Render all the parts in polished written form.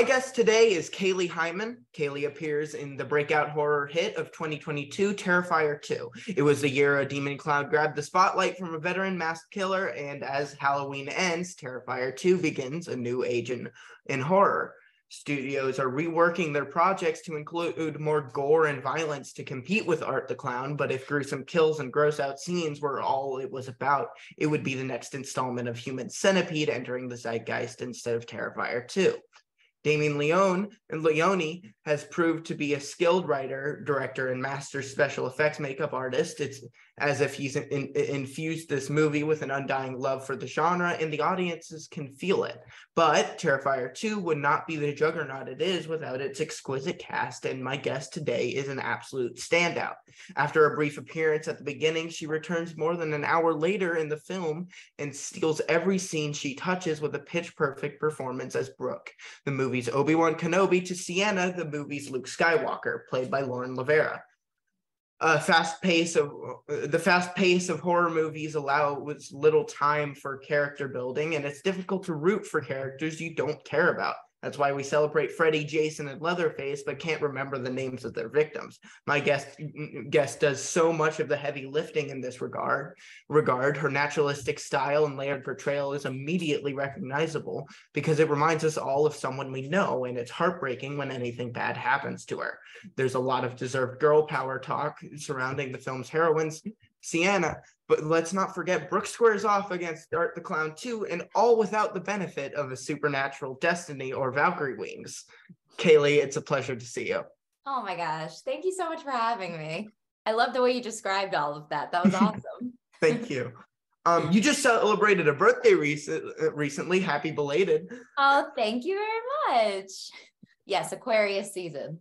My guest today is KAILEY HYMAN. KAILEY appears in the breakout horror hit of 2022, Terrifier 2. It was the year a demon clown grabbed the spotlight from a veteran masked killer, and as Halloween ends, Terrifier 2 begins a new age in horror. Studios are reworking their projects to include more gore and violence to compete with Art the Clown, but if gruesome kills and gross out scenes were all it was about, it would be the next installment of Human Centipede entering the zeitgeist instead of Terrifier 2. Damien Leone has proved to be a skilled writer, director, and master special effects makeup artist. It's as if he's infused this movie with an undying love for the genre, and the audiences can feel it. But Terrifier 2 would not be the juggernaut it is without its exquisite cast, and my guest today is an absolute standout. After a brief appearance at the beginning, she returns more than an hour later in the film and steals every scene she touches with a pitch-perfect performance as Brooke, the movie's Obi-Wan Kenobi, to Sienna, the movie's Luke Skywalker, played by Lauren Lavera. The fast pace of horror movies allows little time for character building, and it's difficult to root for characters you don't care about. That's why we celebrate Freddy, Jason, and Leatherface, but can't remember the names of their victims. My guest does so much of the heavy lifting in this regard. Her naturalistic style and layered portrayal is immediately recognizable because it reminds us all of someone we know, and it's heartbreaking when anything bad happens to her. There's a lot of deserved girl power talk surrounding the film's heroines, Sienna, but let's not forget Brooke squares off against Art the Clown too, and all without the benefit of a supernatural destiny or Valkyrie wings. KAILEY, it's a pleasure to see you. Oh my gosh, thank you so much for having me. I love the way you described all of that. That was awesome. Thank you. You just celebrated a birthday recently. Happy belated. Oh, thank you very much. Yes, Aquarius season.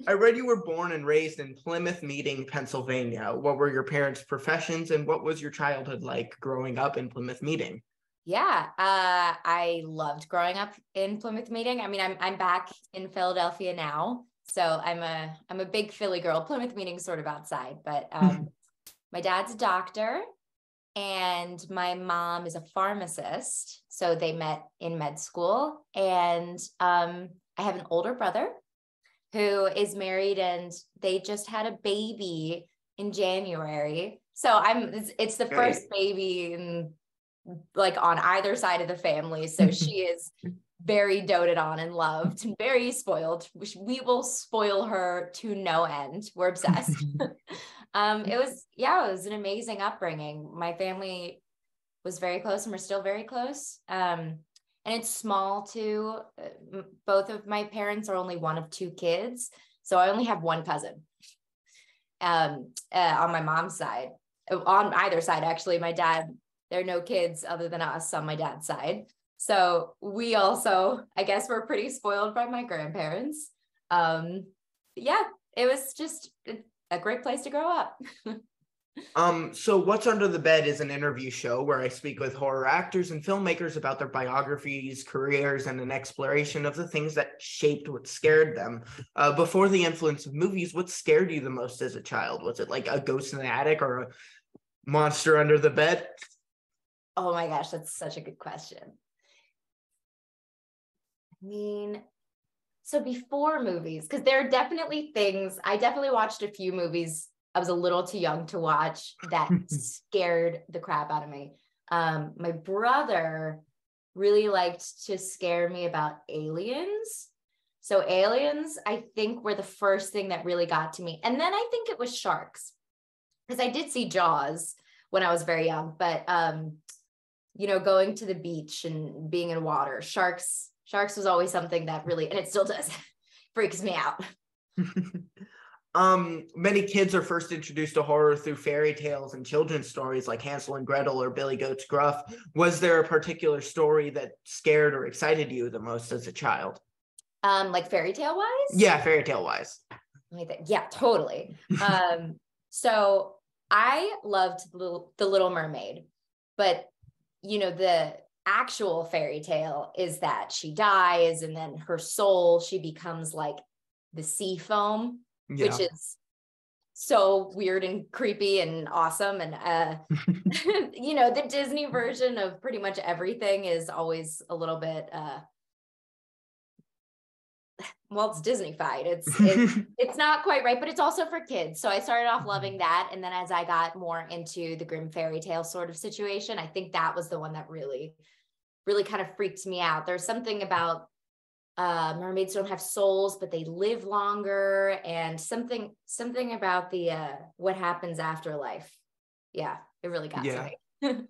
I read you were born and raised in Plymouth Meeting, Pennsylvania. What were your parents' professions, and what was your childhood like growing up in Plymouth Meeting? Yeah, I loved growing up in Plymouth Meeting. I mean, I'm back in Philadelphia now, so I'm a big Philly girl. Plymouth Meeting sort of outside, but my dad's a doctor, and my mom is a pharmacist. So they met in med school, and I have an older brother who is married, and they just had a baby in January. So it's the first baby in, like, on either side of the family. So she is very doted on and loved and very spoiled. We will spoil her to no end. We're obsessed. It was an amazing upbringing. My family was very close, and we're still very close. And it's small too. Both of my parents are only one of two kids. So I only have one cousin on my mom's side. On either side, actually, my dad, there are no kids other than us on my dad's side. So we also, I guess, were pretty spoiled by my grandparents. Yeah, it was just a great place to grow up. So What's Under the Bed is an interview show where I speak with horror actors and filmmakers about their biographies, careers, and an exploration of the things that shaped what scared them. Before the influence of movies, what scared you the most as a child? Was it like a ghost in the attic or a monster under the bed? Oh my gosh, that's such a good question. I mean, so before movies, because there are definitely things, I definitely watched a few movies I was a little too young to watch that scared the crap out of me. My brother really liked to scare me about aliens. So aliens, I think, were the first thing that really got to me. And then I think it was sharks, because I did see Jaws when I was very young, but, going to the beach and being in water, sharks was always something that really, and it still does, freaks me out. Many kids are first introduced to horror through fairy tales and children's stories like Hansel and Gretel or Billy Goat's Gruff. Was there a particular story that scared or excited you the most as a child? Like fairy tale wise? Yeah, fairy tale wise. Let me think. Yeah, totally. So I loved the Little Mermaid, but the actual fairy tale is that she dies, and then her soul, she becomes like the sea foam. Yeah. Which is so weird and creepy and awesome. And, the Disney version of pretty much everything is always a little bit well, it's Disney-fied. It's not quite right, but it's also for kids. So I started off loving that. And then as I got more into the Grimm fairy tale sort of situation, I think that was the one that really, really kind of freaked me out. There's something about mermaids don't have souls, but they live longer, and something about the what happens after life. Yeah, it really got to me.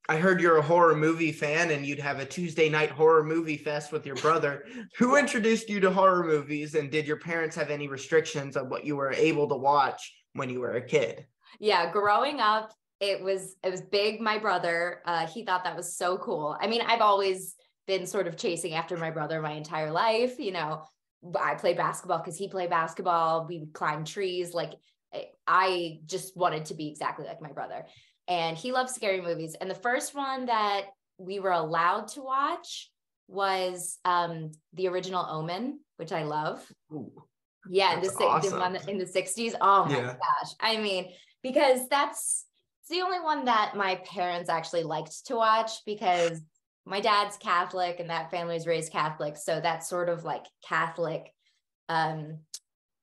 I heard you're a horror movie fan and you'd have a Tuesday night horror movie fest with your brother. Who introduced you to horror movies, and did your parents have any restrictions on what you were able to watch when you were a kid? Yeah, growing up, it was big. My brother, he thought that was so cool. I mean, I've always been sort of chasing after my brother my entire life. You know, I played basketball because he played basketball. We would climb trees. Like, I just wanted to be exactly like my brother. And he loves scary movies. And the first one that we were allowed to watch was the original Omen, which I love. Ooh, yeah, awesome. The one in the 60s. Oh my gosh. I mean, because that's the only one that my parents actually liked to watch, because my dad's Catholic and that family's raised Catholic. So that sort of like Catholic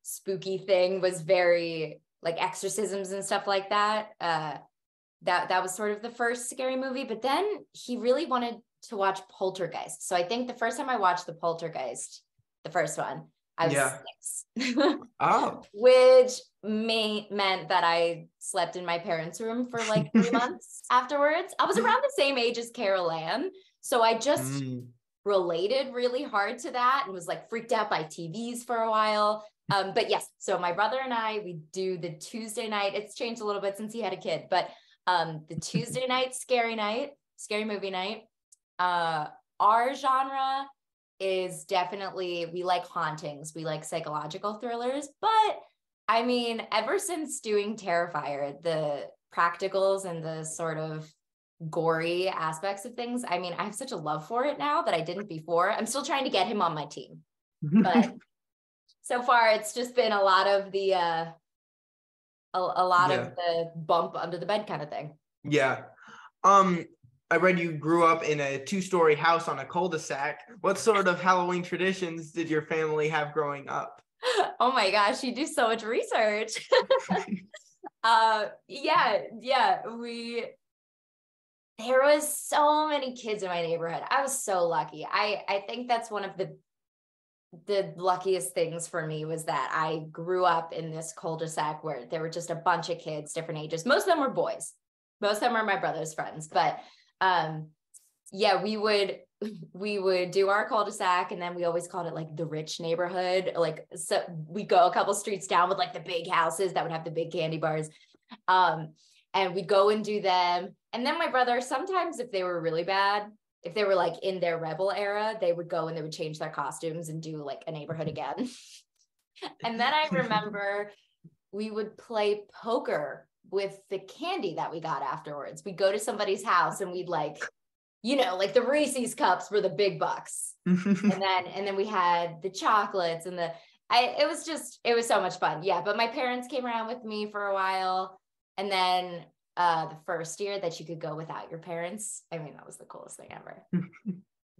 spooky thing was very like exorcisms and stuff like that. That was sort of the first scary movie, but then he really wanted to watch Poltergeist. So I think the first time I watched the Poltergeist, the first one, I was 6. Oh. Which meant that I slept in my parents' room for like 3 months afterwards. I was around the same age as Carol Ann. So I just related really hard to that and was like freaked out by TVs for a while. But yes, so my brother and I, we do the Tuesday night. It's changed a little bit since he had a kid, but the Tuesday night, scary movie night. Our genre is definitely, we like hauntings. We like psychological thrillers, but I mean, ever since doing Terrifier, the practicals and the sort of gory aspects of things, I mean, I have such a love for it now that I didn't before. I'm still trying to get him on my team, but so far it's just been a lot of the of the bump under the bed kind of thing. Yeah. I read you grew up in a 2-story house on a cul-de-sac. What sort of Halloween traditions did your family have growing up? Oh my gosh, you do so much research. There was so many kids in my neighborhood. I was so lucky. I think that's one of the luckiest things for me, was that I grew up in this cul-de-sac where there were just a bunch of kids, different ages. Most of them were boys. Most of them are my brother's friends, but we would do our cul-de-sac, and then we always called it like the rich neighborhood. Like, so we go a couple streets down with like the big houses that would have the big candy bars. And we'd go and do them. And then my brother, sometimes if they were really bad, if they were like in their rebel era, they would go and they would change their costumes and do like a neighborhood again. And then I remember we would play poker with the candy that we got afterwards. We'd go to somebody's house and we'd like, you know, like the Reese's cups were the big bucks. and then we had the chocolates and it was so much fun. Yeah. But my parents came around with me for a while. And then the first year that you could go without your parents, I mean, that was the coolest thing ever.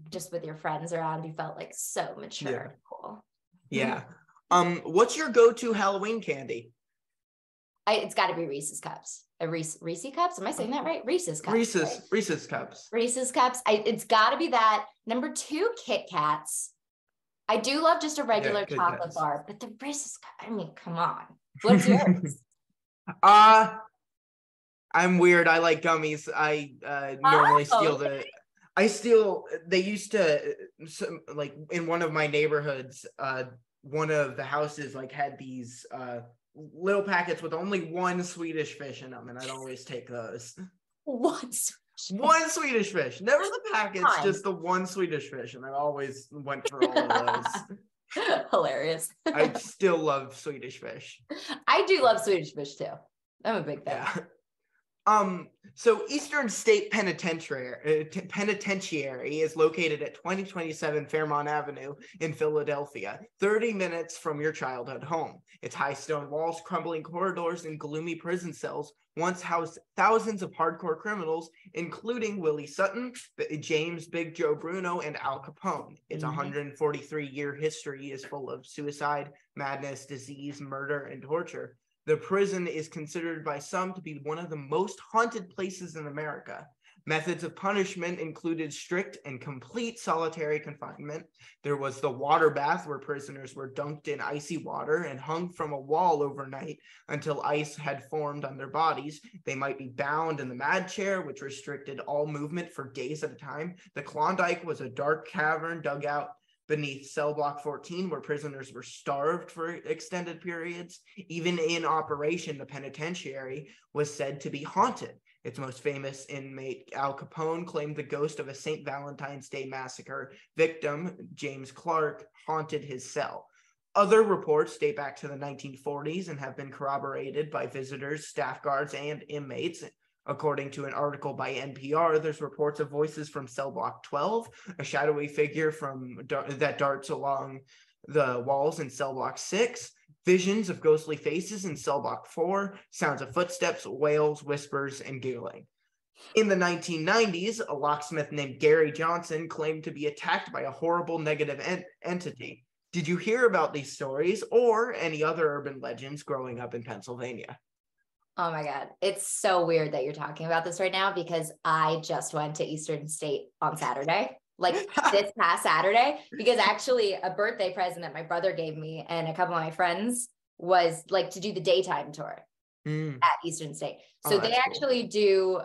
Just with your friends around, you felt like so mature and cool. Yeah. What's your go-to Halloween candy? It's got to be Reese's Cups. Reese's Cups? Am I saying that right? Reese's Cups. Reese's Cups. Reese's Cups. It's got to be that. Number 2, Kit Kats. I do love just a regular chocolate bar, but the Reese's Cup, I mean, come on. What's yours? I'm weird. I like gummies. I normally they used to, like in one of my neighborhoods, one of the houses like had these little packets with only one Swedish fish in them, and I'd always take those. One Swedish fish. Never the packets, just the one Swedish fish, and I always went for all of those. Hilarious. I still love Swedish fish. I do love Swedish fish too. I'm a big fan. So Eastern State Penitentiary is located at 2027 Fairmont Avenue in Philadelphia, 30 minutes from your childhood home. Its high stone walls, crumbling corridors, and gloomy prison cells once housed thousands of hardcore criminals, including Willie Sutton, James Big Joe Bruno, and Al Capone. Its 143-year history is full of suicide, madness, disease, murder, and torture. The prison is considered by some to be one of the most haunted places in America. Methods of punishment included strict and complete solitary confinement. There was the water bath, where prisoners were dunked in icy water and hung from a wall overnight until ice had formed on their bodies. They might be bound in the mad chair, which restricted all movement for days at a time. The Klondike was a dark cavern dug out beneath cell block 14, where prisoners were starved for extended periods. Even in operation, the penitentiary was said to be haunted. Its most famous inmate, Al Capone, claimed the ghost of a St. Valentine's Day massacre victim, James Clark, haunted his cell. Other reports date back to the 1940s and have been corroborated by visitors, staff guards, and inmates. According to an article by NPR, there's reports of voices from cell block 12, a shadowy figure that darts along the walls in cell block 6, visions of ghostly faces in cell block 4, sounds of footsteps, wails, whispers, and giggling. In the 1990s, a locksmith named Gary Johnson claimed to be attacked by a horrible negative entity. Did you hear about these stories or any other urban legends growing up in Pennsylvania? Oh my God. It's so weird that you're talking about this right now, because I just went to Eastern State on Saturday, like this past Saturday, because actually a birthday present that my brother gave me and a couple of my friends was like to do the daytime tour at Eastern State. So they actually do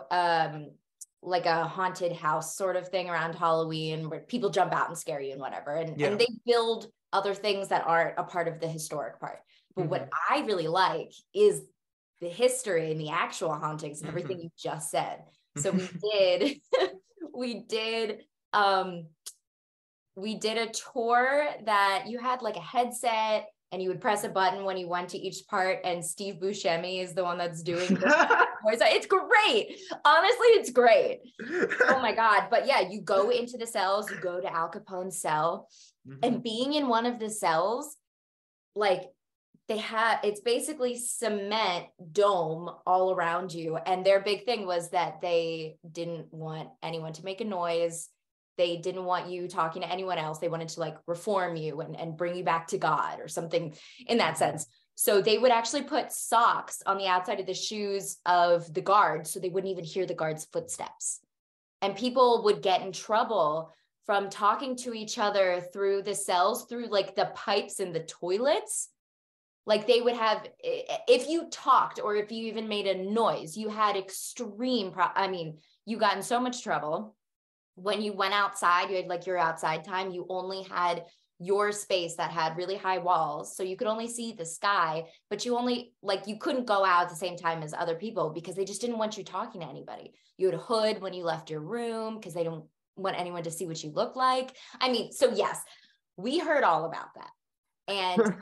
like a haunted house sort of thing around Halloween where people jump out and scare you and whatever. And they build other things that aren't a part of the historic part. But what I really like is the history and the actual hauntings and everything you just said. So we did a tour that you had like a headset and you would press a button when you went to each part, and Steve Buscemi is the one that's doing the voice. It's great. Honestly, it's great. Oh my God. But yeah, you go into the cells, you go to Al Capone's cell, and being in one of the cells, like, it's basically cement dome all around you. And their big thing was that they didn't want anyone to make a noise. They didn't want you talking to anyone else. They wanted to like reform you and bring you back to God or something in that sense. So they would actually put socks on the outside of the shoes of the guards so they wouldn't even hear the guards' footsteps. And people would get in trouble from talking to each other through the cells, through like the pipes in the toilets. Like they would have, if you talked or if you even made a noise, you had extreme, you got in so much trouble. When you went outside, you had like your outside time, you only had your space that had really high walls. So you could only see the sky, but you couldn't go out at the same time as other people because they just didn't want you talking to anybody. You had a hood when you left your room because they don't want anyone to see what you look like. So yes, we heard all about that. And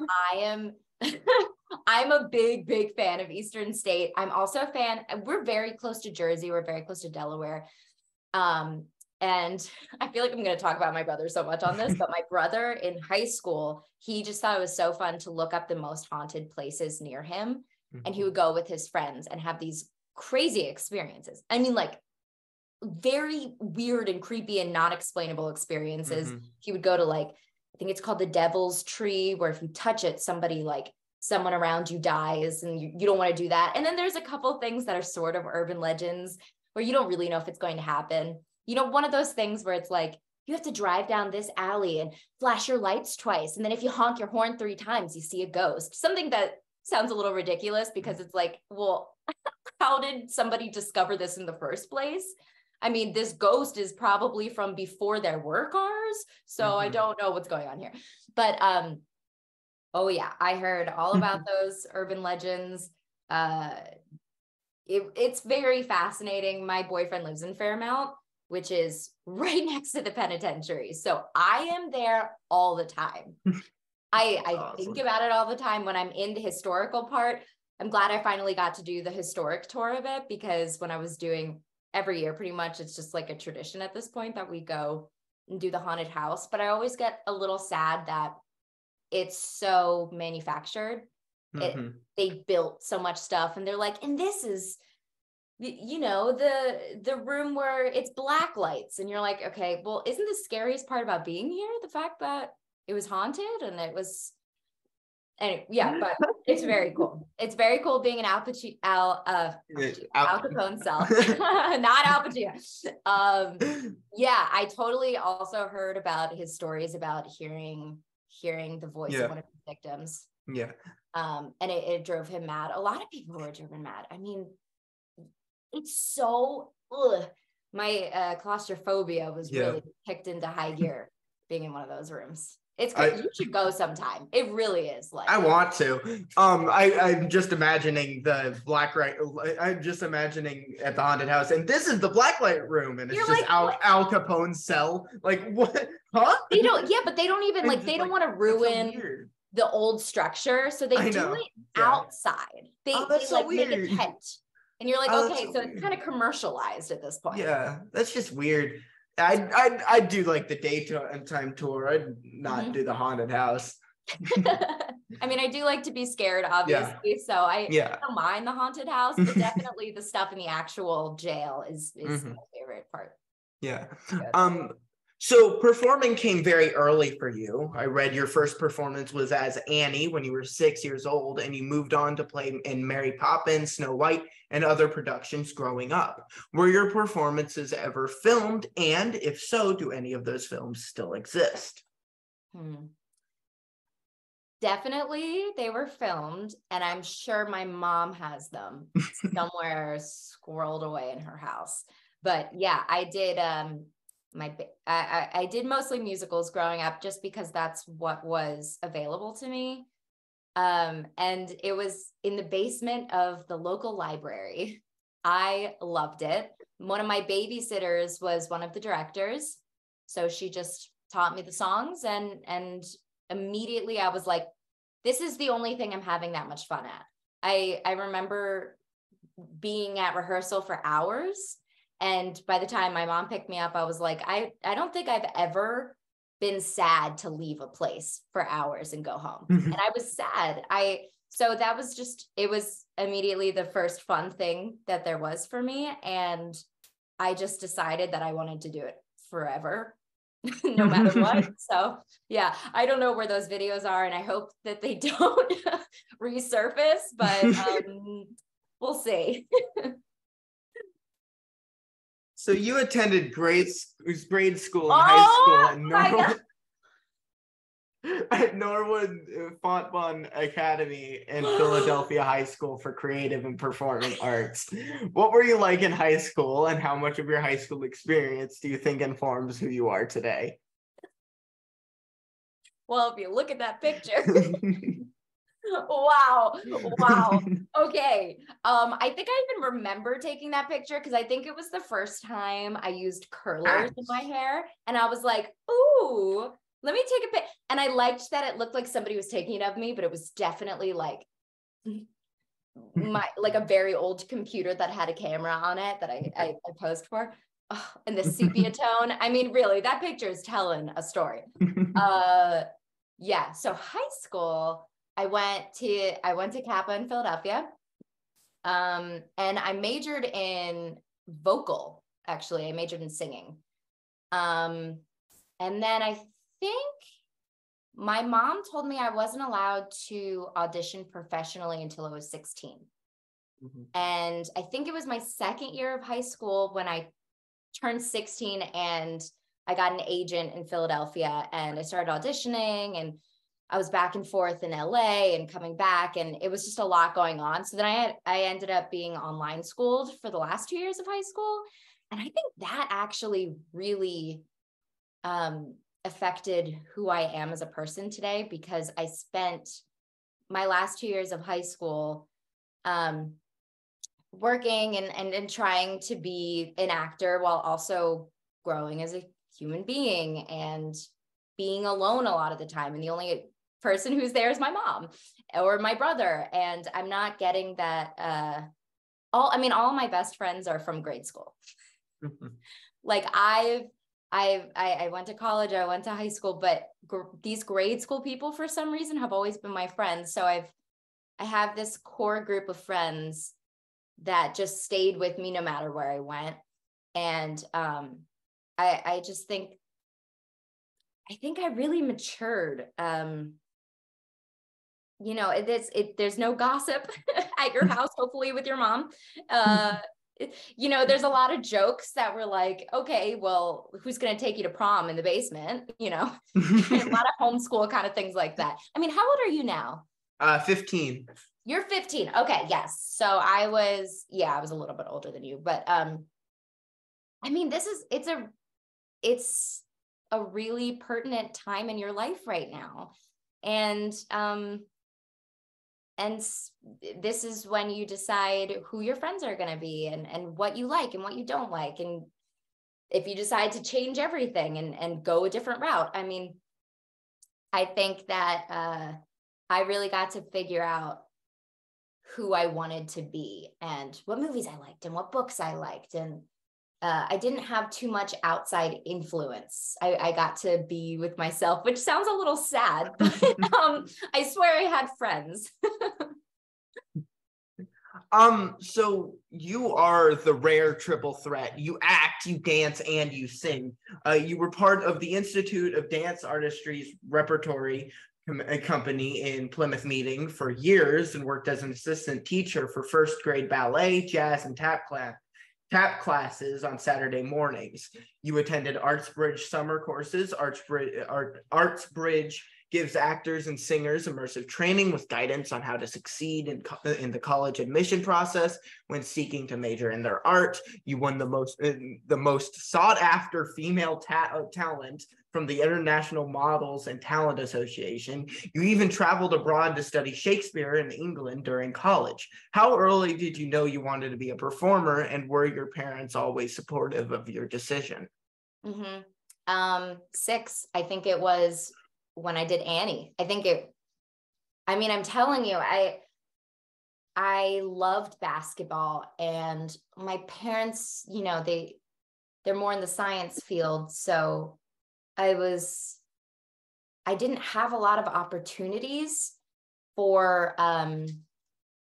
I'm a big fan of Eastern State. I'm also a fan. We're very close to Jersey. We're very close to Delaware. And I feel like I'm going to talk about my brother so much on this, but my brother in high school, he just thought it was so fun to look up the most haunted places near him. And he would go with his friends and have these crazy experiences. Like very weird and creepy and not explainable experiences. He would go to I think it's called the Devil's Tree, where if you touch it, someone around you dies, and you don't want to do that. And then there's a couple things that are sort of urban legends where you don't really know if it's going to happen. One of those things where it's like, you have to drive down this alley and flash your lights twice. And then if you honk your horn 3 times, you see a ghost. Something that sounds a little ridiculous because it's like, well, how did somebody discover this in the first place? This ghost is probably from before there were cars. So I don't know what's going on here. But oh yeah, I heard all about those urban legends. It's very fascinating. My boyfriend lives in Fairmount, which is right next to the penitentiary. So I am there all the time. I think about it all the time when I'm in the historical part. I'm glad I finally got to do the historic tour of it, because when I was doing every year, pretty much it's just like a tradition at this point that we go and do the haunted house. But I always get a little sad that it's so manufactured. They built so much stuff, and they're like, and this is, you know, the room where it's black lights, and you're like, okay, well, isn't the scariest part about being here the fact that it was haunted and it was, and yeah, but it's very cool. It's very cool being an Al Capone cell, not Al Pacino. Yeah, I totally also heard about his stories about hearing the voice of one of his victims. Yeah. And it drove him mad. A lot of people were driven mad. I mean, it's so, my claustrophobia was really kicked into high gear being in one of those rooms. It's great. You should go sometime. It really is. Like, I want to. I'm just imagining the black light. I'm just imagining at the haunted house, and this is the black light room, and it's just like, Al Capone's cell. Like, what? Huh? They don't. Yeah, but they don't even like. They don't want to ruin the old structure, so they do it outside. They so like weird. Make a tent, and you're like, okay, so it's kind of commercialized at this point. Yeah, that's just weird. I'd do like the daytime tour. I'd not do the haunted house. I mean, I do like to be scared, obviously. So I don't mind the haunted house, but definitely the stuff in the actual jail is my favorite part. Yeah. So performing came very early for you. I read your first performance was as Annie when you were 6 years old, and you moved on to play in Mary Poppins, Snow White, and other productions growing up. Were your performances ever filmed? And if so, do any of those films still exist? Definitely they were filmed, and I'm sure my mom has them somewhere squirreled away in her house. But yeah, I did I did mostly musicals growing up, just because that's what was available to me. And it was in the basement of the local library. I loved it. One of my babysitters was one of the directors, so she just taught me the songs, and immediately I was like, this is the only thing I'm having that much fun at. I remember being at rehearsal for hours, and by the time my mom picked me up, I was like, I don't think I've ever been sad to leave a place for hours and go home. And I was sad. So that was just, it was immediately the first fun thing that there was for me. And I just decided that I wanted to do it forever, no matter what. So yeah, I don't know where those videos are, and I hope that they don't resurface, but we'll see. So you attended grade school and high school at Norwood Fontbonne Academy and Philadelphia High School for Creative and Performing Arts. What were you like in high school, and how much of your high school experience do you think informs who you are today? Well, if you look at that picture. Wow. Okay. I think I even remember taking that picture, because I think it was the first time I used curlers in my hair, and I was like, ooh, let me take a pic. And I liked that it looked like somebody was taking it of me, but it was definitely like a very old computer that had a camera on it that I posed for. Oh, and the sepia tone. I mean, really, that picture is telling a story. Yeah. So high school, I went to Kappa in Philadelphia, and I majored in vocal. Actually, I majored in singing, and then I think my mom told me I wasn't allowed to audition professionally until I was 16. And I think it was my second year of high school when I turned 16, and I got an agent in Philadelphia, and I started auditioning, and I was back and forth in LA and coming back, and it was just a lot going on. So then I ended up being online schooled for the last 2 years of high school. And I think that actually really affected who I am as a person today, because I spent my last 2 years of high school working and trying to be an actor while also growing as a human being and being alone a lot of the time. And the only person who's there is my mom or my brother. And I'm not getting that, all of my best friends are from grade school. Like I went to college, I went to high school, but these grade school people for some reason have always been my friends. So I have this core group of friends that just stayed with me no matter where I went. And I just think, I really matured. You know, there's no gossip at your house, hopefully with your mom. You know, there's a lot of jokes that were like, okay, well, who's going to take you to prom in the basement? You know, a lot of homeschool kind of things like that. I mean, how old are you now? 15. You're 15. Okay. Yes. So I was a little bit older than you, but, I mean, it's a really pertinent time in your life right now. And this is when you decide who your friends are going to be and what you like and what you don't like. And if you decide to change everything and go a different route, I mean, I think that I really got to figure out who I wanted to be and what movies I liked and what books I liked. And I didn't have too much outside influence. I got to be with myself, which sounds a little sad, but I swear I had friends. So you are the rare triple threat. You act, you dance, and you sing. You were part of the Institute of Dance Artistry's repertory company in Plymouth Meeting for years and worked as an assistant teacher for first grade ballet, jazz, and tap classes on Saturday mornings. You attended Artsbridge summer courses. Artsbridge gives actors and singers immersive training with guidance on how to succeed in the college admission process when seeking to major in their art. You won the most sought after female talent from the International Models and Talent Association. You even traveled abroad to study Shakespeare in England during college. How early did you know you wanted to be a performer, and were your parents always supportive of your decision? 6, I think it was when I did Annie. I'm telling you, I loved basketball, and my parents, you know, they're more in the science field. So I didn't have a lot of opportunities for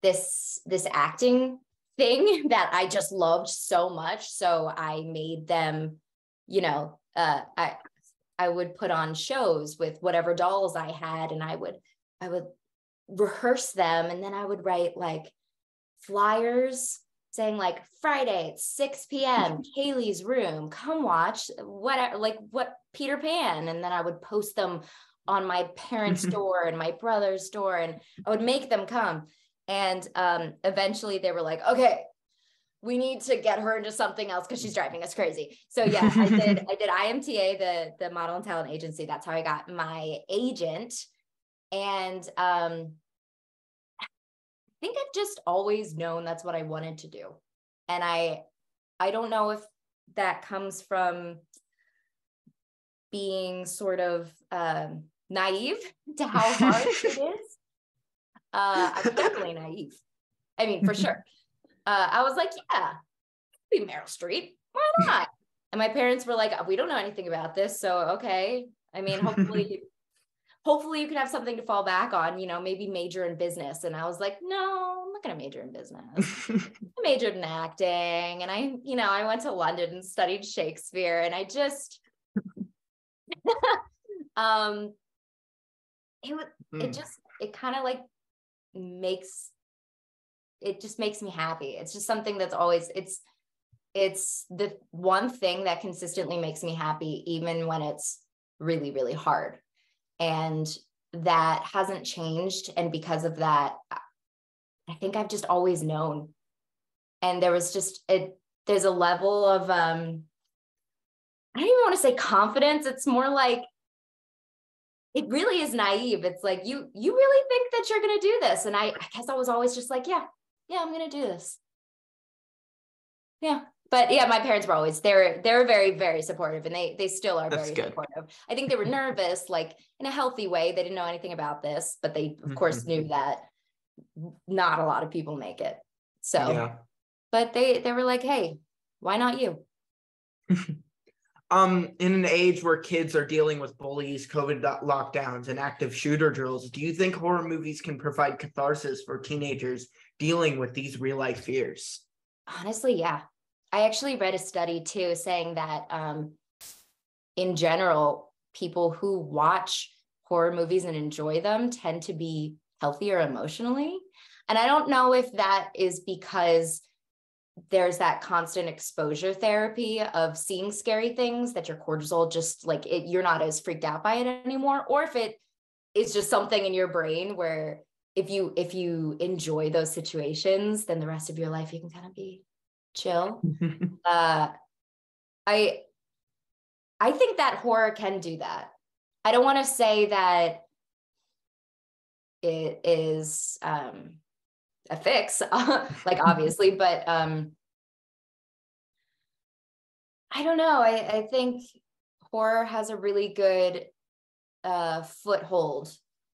this acting thing that I just loved so much. So I made them, you know, I would put on shows with whatever dolls I had, and I would rehearse them, and then I would write like flyers saying like Friday at 6 p.m. Kaylee's room, come watch what Peter Pan, and then I would post them on my parents' door and my brother's door, and I would make them come. And eventually they were like, okay, we need to get her into something else because she's driving us crazy. So yeah, I did IMTA, the Model and Talent Agency. That's how I got my agent. And I think I've just always known that's what I wanted to do. And I don't know if that comes from being sort of naive to how hard it is. I'm definitely naive. I mean, for sure. I was like, yeah, be Meryl Streep. Why not? And my parents were like, we don't know anything about this. So, okay. I mean, hopefully you can have something to fall back on, you know, maybe major in business. And I was like, no, I'm not going to major in business. I majored in acting. And I went to London and studied Shakespeare. And I just, it kind of like it just makes me happy. It's just something that's always, it's the one thing that consistently makes me happy, even when it's really, really hard. And that hasn't changed. And because of that, I think I've just always known. And there was just, there's a level of, I don't even want to say confidence. It's more like, it really is naive. It's like, you really think that you're going to do this. And I guess I was always just like, yeah, I'm going to do this. Yeah. But yeah, my parents were always, they're very, very supportive, and they still are That's very good. supportive. I think they were nervous, like in a healthy way. They didn't know anything about this, but they of course knew that not a lot of people make it. So, Yeah. but they were like, hey, why not you? In an age where kids are dealing with bullies, COVID lockdowns, and active shooter drills, do you think horror movies can provide catharsis for teenagers dealing with these real life fears? Honestly, yeah. I actually read a study too saying that in general, people who watch horror movies and enjoy them tend to be healthier emotionally. And I don't know if that is because there's that constant exposure therapy of seeing scary things that your cortisol just like it, you're not as freaked out by it anymore, or if it is just something in your brain where if you enjoy those situations, then the rest of your life you can kind of be chill. I think that horror can do that. I don't want to say that it is a fix, like obviously, but I don't know. I think horror has a really good foothold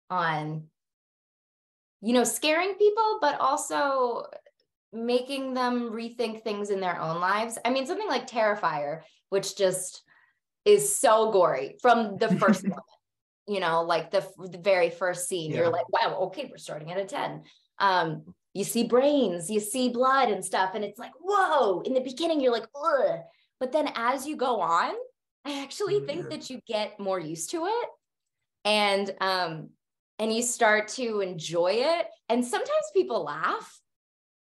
on, scaring people, but also making them rethink things in their own lives. I mean, something like Terrifier, which just is so gory from the first moment, like the very first scene, you're like, wow, okay, we're starting at a 10. You see brains, you see blood and stuff. And it's like, whoa, in the beginning, you're like, ugh. But then as you go on, I actually think that you get more used to it. And you start to enjoy it. And sometimes people laugh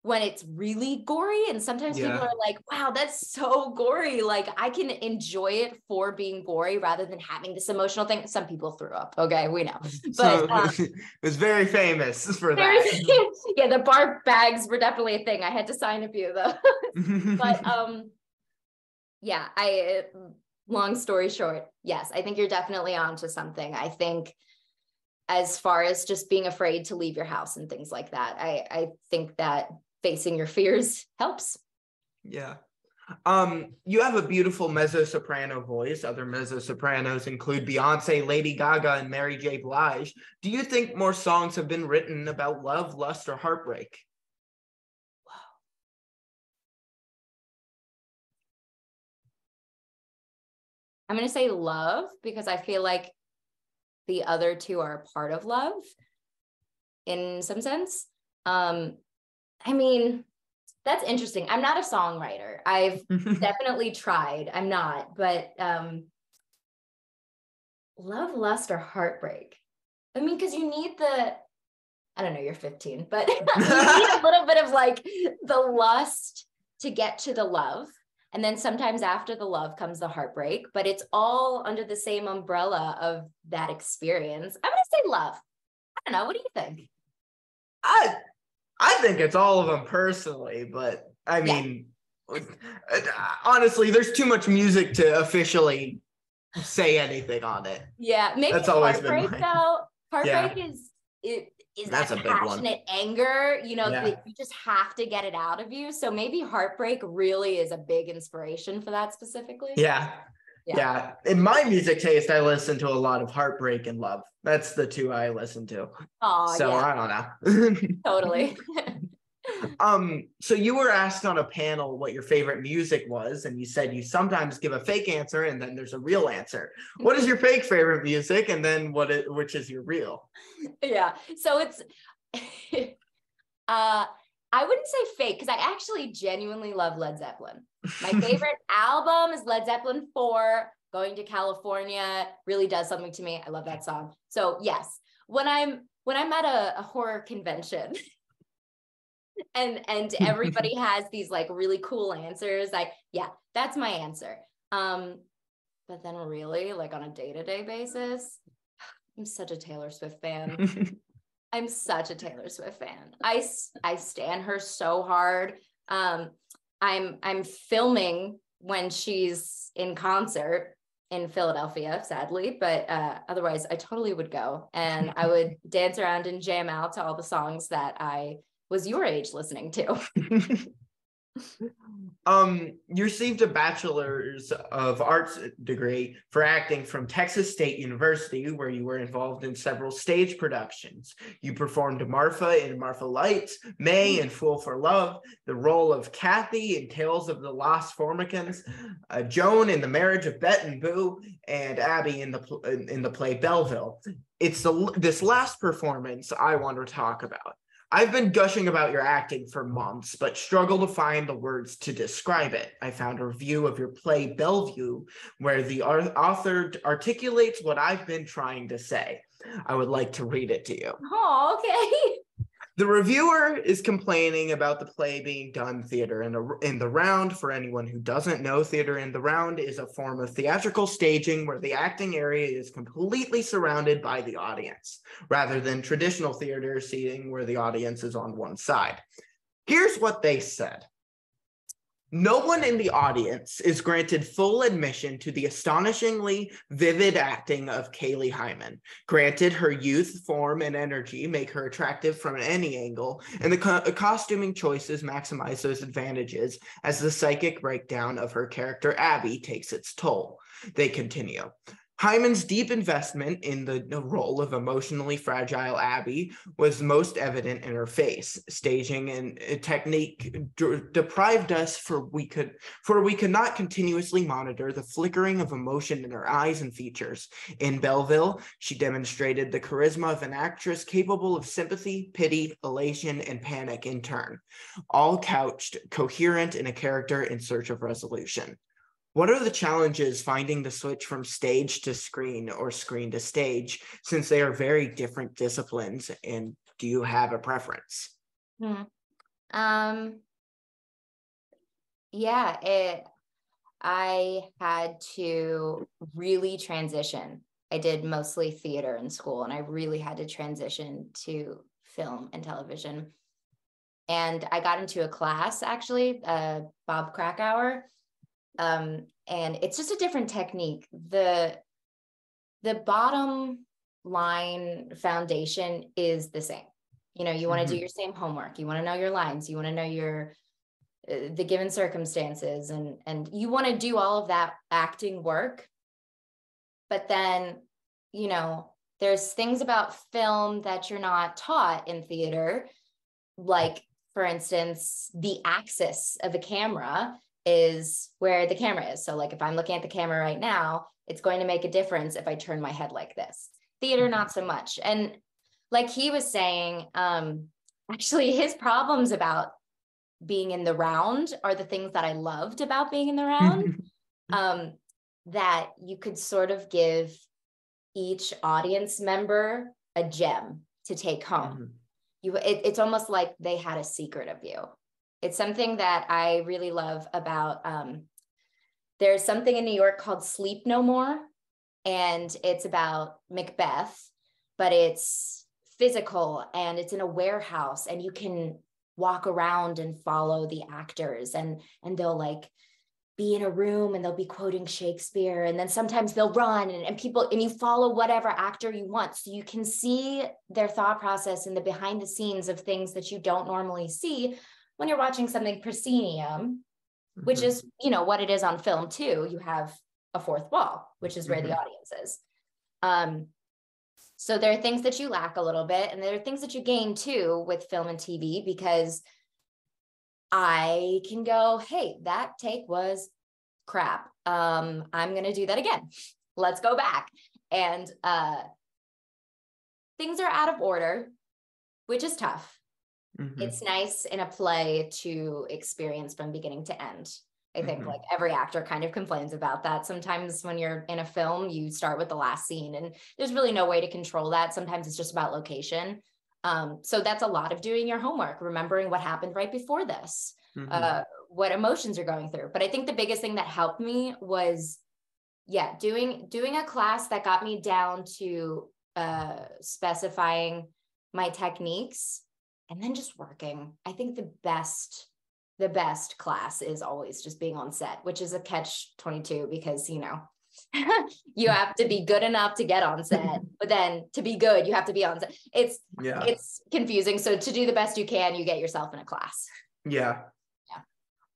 when it's really gory. And sometimes people are like, wow, that's so gory. Like I can enjoy it for being gory rather than having this emotional thing. Some people threw up. Okay, we know. But it was very famous for that. Yeah, the barf bags were definitely a thing. I had to sign a few of those. But yeah, long story short, yes, I think you're definitely onto something. I think as far as just being afraid to leave your house and things like that, I think that facing your fears helps. Yeah. You have a beautiful mezzo-soprano voice. Other mezzo-sopranos include Beyonce, Lady Gaga, and Mary J. Blige. Do you think more songs have been written about love, lust, or heartbreak? Wow. I'm going to say love because I feel like the other two are a part of love in some sense. I mean, that's interesting. I'm not a songwriter. I've definitely tried. I'm not, but love, lust, or heartbreak. I mean, because you need I don't know, you're 15, but you need a little bit of like the lust to get to the love. And then sometimes after the love comes the heartbreak, but it's all under the same umbrella of that experience. I'm going to say love. I don't know. What do you think? I think it's all of them personally, but I mean, honestly, there's too much music to officially say anything on it. Yeah, maybe that's always heartbreak been though. Heartbreak is that's that a big one. passionate anger, that you just have to get it out of you. So maybe heartbreak really is a big inspiration for that specifically. Yeah. In my music taste, I listen to a lot of heartbreak and love. That's the two I listen to. Oh, so yeah. I don't know. Totally. So you were asked on a panel what your favorite music was, and you said you sometimes give a fake answer and then there's a real answer. What is your fake favorite music, and then which is your real? Yeah. So it's I wouldn't say fake because I actually genuinely love Led Zeppelin. My favorite album is Led Zeppelin 4. Going to California really does something to me. I love that song. So yes, when I'm at a horror convention and everybody has these like really cool answers, that's my answer. But then really like on a day-to-day basis, I'm such a Taylor Swift fan. I'm such a Taylor Swift fan. I stan her so hard. I'm filming when she's in concert in Philadelphia, sadly, but otherwise I totally would go and I would dance around and jam out to all the songs that I was your age listening to. You received a Bachelor's of Arts degree for acting from Texas State University, where you were involved in several stage productions. You performed Marfa in Marfa Lights, May in Fool for Love, the role of Kathy in Tales of the Lost Formicans, Joan in The Marriage of Bet and Boo, and Abby in the play Belleville. It's this last performance I want to talk about. I've been gushing about your acting for months, but struggle to find the words to describe it. I found a review of your play Bellevue, where the author articulates what I've been trying to say. I would like to read it to you. Oh, okay. The reviewer is complaining about the play being done theater in the round. For anyone who doesn't know, theater in the round is a form of theatrical staging where the acting area is completely surrounded by the audience, rather than traditional theater seating where the audience is on one side. Here's what they said. No one in the audience is granted full admission to the astonishingly vivid acting of KAILEY HYMAN. Granted, her youth, form, and energy make her attractive from any angle, and the costuming choices maximize those advantages as the psychic breakdown of her character Abby takes its toll. They continue. Hyman's deep investment in the role of emotionally fragile Abby was most evident in her face. Staging and technique deprived us, for we could not continuously monitor the flickering of emotion in her eyes and features. In Belleville, she demonstrated the charisma of an actress capable of sympathy, pity, elation, and panic in turn, all couched coherent in a character in search of resolution. What are the challenges finding the switch from stage to screen or screen to stage, since they are very different disciplines, and do you have a preference? I had to really transition. I did mostly theater in school, and I really had to transition to film and television. And I got into a class, actually, Bob Krakauer. And it's just a different technique. The bottom line foundation is the same. You know, you want to do your same homework. You want to know your lines. You want to know the given circumstances, and you want to do all of that acting work. But then, you know, there's things about film that you're not taught in theater, like, for instance, the axis of a camera is where the camera is. So like if I'm looking at the camera right now, it's going to make a difference if I turn my head like this. Theater, not so much. And like he was saying, actually his problems about being in the round are the things that I loved about being in the round, that you could sort of give each audience member a gem to take home. It's almost like they had a secret of you. It's something that I really love about, there's something in New York called Sleep No More, and it's about Macbeth, but it's physical and it's in a warehouse, and you can walk around and follow the actors, and they'll like be in a room and they'll be quoting Shakespeare, and then sometimes they'll run and you follow whatever actor you want. So you can see their thought process in the behind the scenes of things that you don't normally see when you're watching something proscenium, which is, you know, what it is on film too. You have a fourth wall, which is where the audience is. So there are things that you lack a little bit, and there are things that you gain too with film and TV, because I can go, hey, that take was crap. I'm going to do that again. Let's go back. And things are out of order, which is tough. It's nice in a play to experience from beginning to end. I think like every actor kind of complains about that. Sometimes when you're in a film, you start with the last scene, and there's really no way to control that. Sometimes it's just about location. So that's a lot of doing your homework, remembering what happened right before this, what emotions you're going through. But I think the biggest thing that helped me was, doing a class that got me down to specifying my techniques, and then just working. I think the best class is always just being on set, which is a catch-22, because, you know, you have to be good enough to get on set, but then to be good, you have to be on set. It's confusing. So to do the best you can, you get yourself in a class.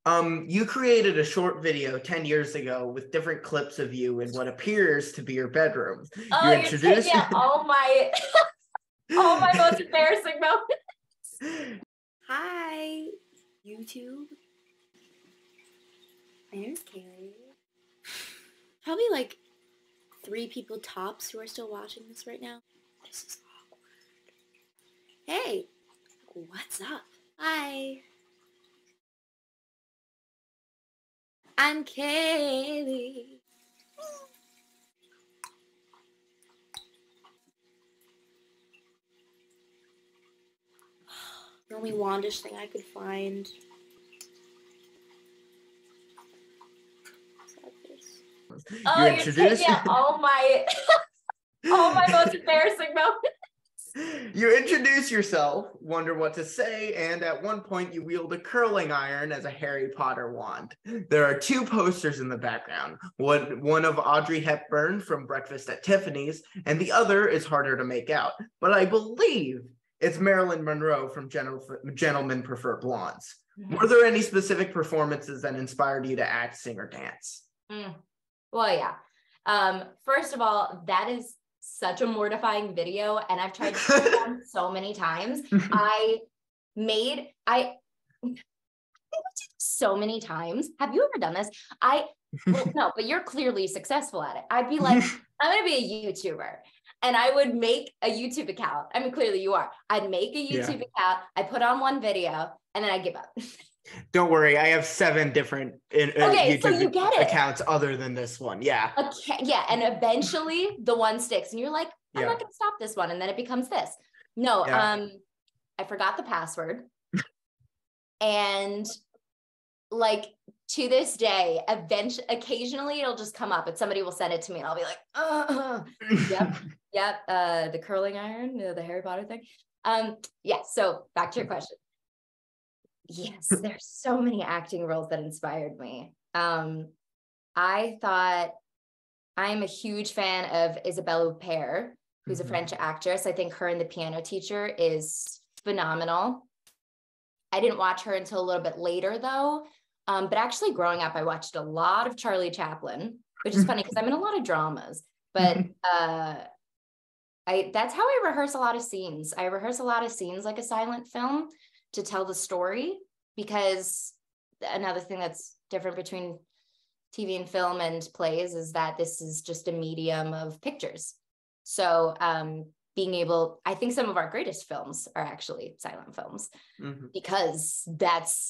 You created a short video 10 years ago with different clips of you in what appears to be your bedroom. Oh, you're taking out all my all my most embarrassing moments. Hi, YouTube. My name's Kaylee. Probably like 3 people tops who are still watching this right now. This is awkward. Hey, what's up? Hi. I'm Kaylee. The only wandish thing I could find. Oh, you're taking out all my most embarrassing moments. You introduce yourself, wonder what to say, and at one point you wield a curling iron as a Harry Potter wand. There are 2 posters in the background, one of Audrey Hepburn from Breakfast at Tiffany's, and the other is harder to make out. But I believe it's Marilyn Monroe from Gentlemen Prefer Blondes. Were there any specific performances that inspired you to act, sing, or dance? Well, yeah. First of all, that is such a mortifying video, and I've tried to do it so many times. I did so many times. Have you ever done this? Well, no, but you're clearly successful at it. I'd be like, I'm gonna be a YouTuber, and I would make a YouTube account. I mean, clearly you are. I'd make a YouTube account. I put on one video, and then I give up. Don't worry, I have 7 different YouTube so you get it. accounts other than this one. Yeah. Okay, yeah, and eventually the one sticks, and you're like, I'm not gonna stop this one, and then it becomes this. No, I forgot the password, and like to this day, occasionally it'll just come up, and somebody will send it to me, and I'll be like, yep, the curling iron, the Harry Potter thing. Yeah. So back to your question. Yes, there's so many acting roles that inspired me. I thought I'm a huge fan of Isabelle Huppert, who's a French actress. I think her and The Piano Teacher is phenomenal. I didn't watch her until a little bit later though. But actually growing up, I watched a lot of Charlie Chaplin, which is funny because I'm in a lot of dramas, but that's how I rehearse a lot of scenes. I rehearse a lot of scenes like a silent film to tell the story, because another thing that's different between TV and film and plays is that this is just a medium of pictures. So I think some of our greatest films are actually silent films, because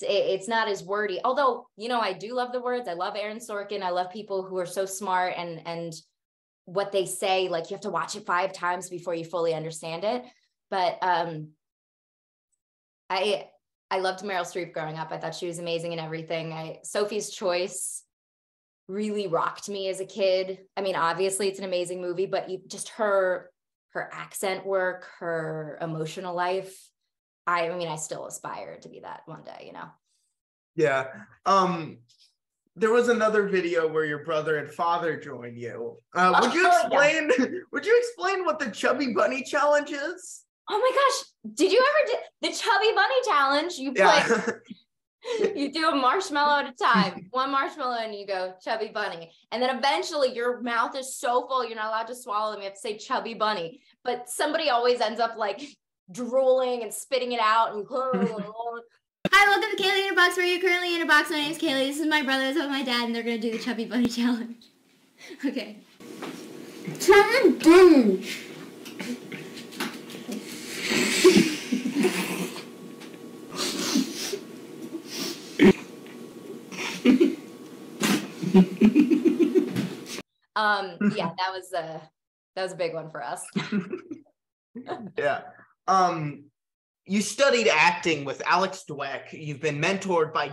it's not as wordy. Although, I do love the words. I love Aaron Sorkin. I love people who are so smart and what they say, like you have to watch it 5 times before you fully understand it. But I loved Meryl Streep growing up. I thought she was amazing in everything. Sophie's Choice really rocked me as a kid. I mean, obviously it's an amazing movie, but just her accent work, her emotional life. I still aspire to be that one day, Yeah. There was another video where your brother and father joined you. Would you explain what the Chubby Bunny Challenge is? Oh my gosh, did you ever do the Chubby Bunny Challenge? You you do a marshmallow at a time, one marshmallow, and you go Chubby Bunny. And then eventually your mouth is so full, you're not allowed to swallow them. You have to say Chubby Bunny. But somebody always ends up like drooling and spitting it out. And Hi, welcome to KAILEY in a Box, where you're currently in a box. My name's KAILEY. This is my brother, this is my dad, and they're going to do the Chubby Bunny Challenge. Okay. Chubby Bunny. Yeah, that was a big one for us. Yeah. You studied acting with Alex Dweck. You've been mentored by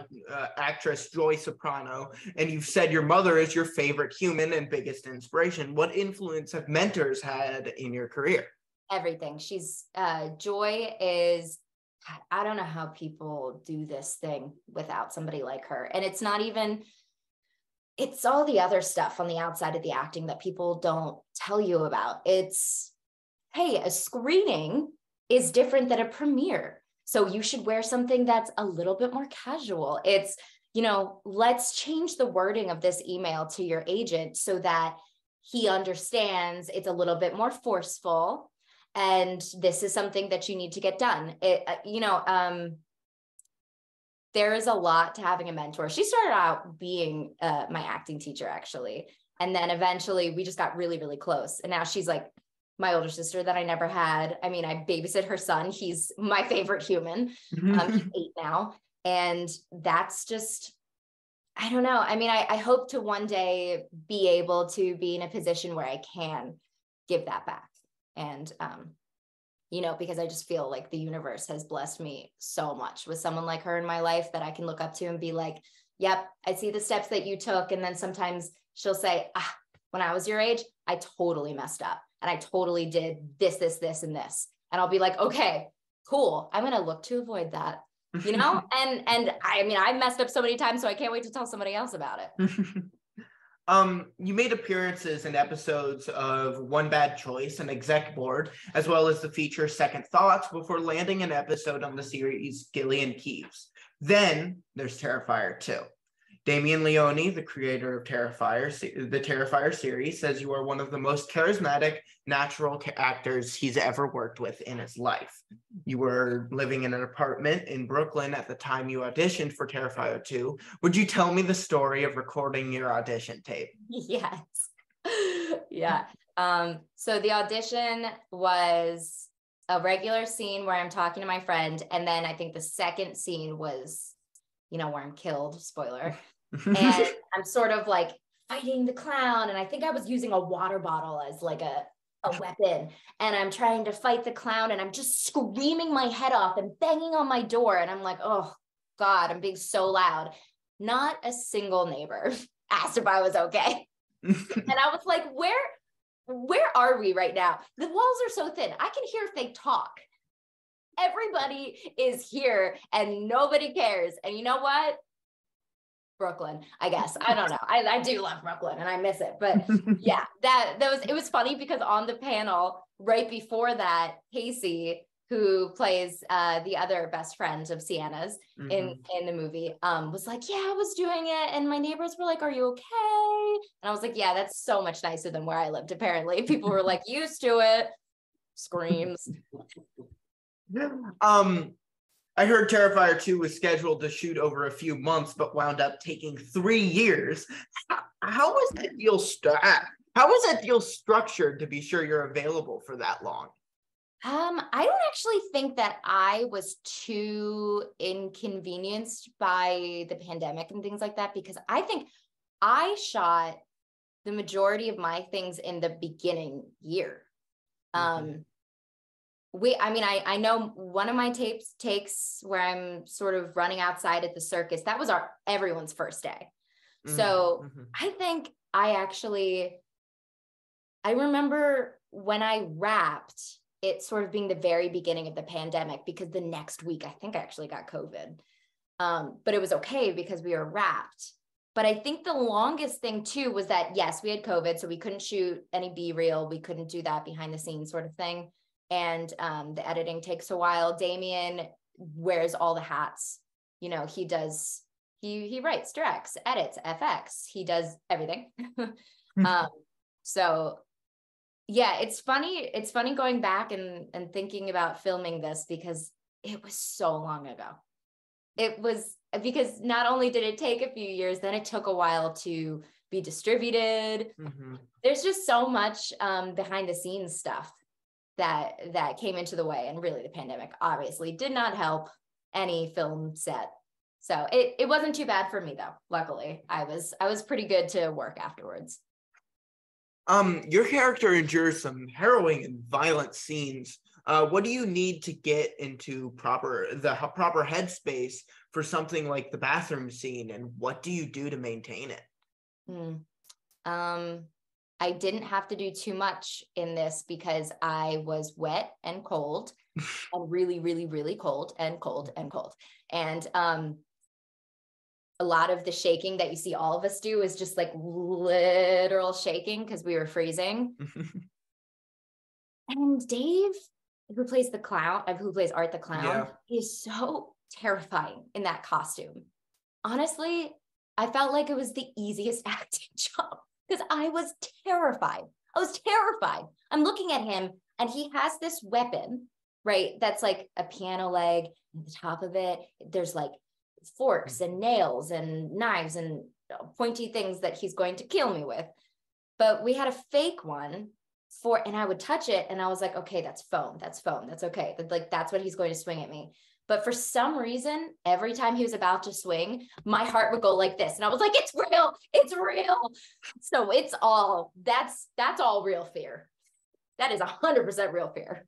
actress Joy Soprano, and you've said your mother is your favorite human and biggest inspiration. What influence have mentors had in your career? Everything. Joy is, I don't know how people do this thing without somebody like her. And it's not even, it's all the other stuff on the outside of the acting that people don't tell you about. It's, hey, a screening is different than a premiere. So you should wear something that's a little bit more casual. It's, let's change the wording of this email to your agent so that he understands it's a little bit more forceful and this is something that you need to get done. There is a lot to having a mentor. She started out being my acting teacher, actually. And then eventually we just got really, really close. And now she's like my older sister that I never had. I mean, I babysit her son. He's my favorite human. He's 8 now. And that's just, I don't know. I mean, I hope to one day be able to be in a position where I can give that back. And, because I just feel like the universe has blessed me so much with someone like her in my life that I can look up to and be like, yep, I see the steps that you took. And then sometimes she'll say, when I was your age, I totally messed up and I totally did this, this, this, and this. And I'll be like, okay, cool. I'm going to look to avoid that, and I mean, I messed up so many times, so I can't wait to tell somebody else about it. You made appearances in episodes of One Bad Choice and Exec Board, as well as the feature Second Thoughts, before landing an episode on the series Gillian Keeves. Then there's Terrifier 2. Damien Leone, the creator of the Terrifier series, says you are one of the most charismatic, natural actors he's ever worked with in his life. You were living in an apartment in Brooklyn at the time you auditioned for Terrifier 2. Would you tell me the story of recording your audition tape? Yes. Yeah. So the audition was a regular scene where I'm talking to my friend. And then I think the second scene was, where I'm killed, spoiler. And I'm sort of like fighting the clown. And I think I was using a water bottle as like a weapon. And I'm trying to fight the clown and I'm just screaming my head off and banging on my door. And I'm like, oh God, I'm being so loud. Not a single neighbor asked if I was okay. And I was like, where are we right now? The walls are so thin. I can hear if they talk. Everybody is here and nobody cares. And you know what? Brooklyn, I guess. I don't know. I do love Brooklyn and I miss it. But yeah, it was funny because on the panel right before that, Casey, who plays the other best friend of Sienna's in the movie, was like, yeah, I was doing it. And my neighbors were like, are you okay? And I was like, yeah, that's so much nicer than where I lived, apparently. People were like, used to it. Screams. I heard Terrifier 2 was scheduled to shoot over a few months, but wound up taking 3 years. How was that deal structured to be sure you're available for that long? I don't actually think that I was too inconvenienced by the pandemic and things like that, because I think I shot the majority of my things in the beginning year. I know one of my takes where I'm sort of running outside at the circus, that was everyone's first day. So I think I remember when I wrapped it sort of being the very beginning of the pandemic, because the next week, I think I actually got COVID. But it was okay because we were wrapped. But I think the longest thing too was that, yes, we had COVID, so we couldn't shoot any B-reel. We couldn't do that behind the scenes sort of thing. And the editing takes a while. Damien wears all the hats. He writes, directs, edits, FX. He does everything. So yeah, it's funny. It's funny going back and thinking about filming this because it was so long ago. It was because not only did it take a few years, then it took a while to be distributed. There's just so much behind the scenes stuff that came into the way, and really the pandemic obviously did not help any film set. So it wasn't too bad for me though. Luckily, I was pretty good to work afterwards. Your character endures some harrowing and violent scenes. What do you need to get into the proper headspace for something like the bathroom scene, and what do you do to maintain it? I didn't have to do too much in this because I was wet and cold and really, really, really cold and cold and cold. And a lot of the shaking that you see all of us do is just like literal shaking because we were freezing. And Dave, who plays Art the Clown, is so terrifying in that costume. honestly, I felt like it was the easiest acting job because I was terrified. I was terrified. I'm looking at him and he has this weapon, right? That's like a piano leg. At the top of it, there's like forks and nails and knives and pointy things that he's going to kill me with. But we had a fake one and I would touch it and I was like, okay, that's foam. That's okay. Like, that's what he's going to swing at me. But for some reason, every time he was about to swing, my heart would go like this. And I was like, it's real. It's real. So that's all real fear. That is 100% real fear.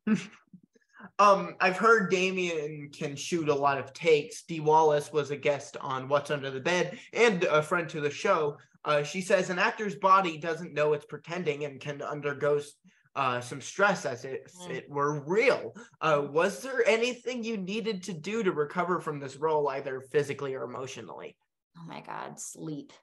I've heard Damien can shoot a lot of takes. Dee Wallace was a guest on What's Under the Bed and a friend to the show. She says an actor's body doesn't know it's pretending and can undergo some stress as if it were real. Was there anything you needed to do to recover from this role, either physically or emotionally? Oh my God, sleep.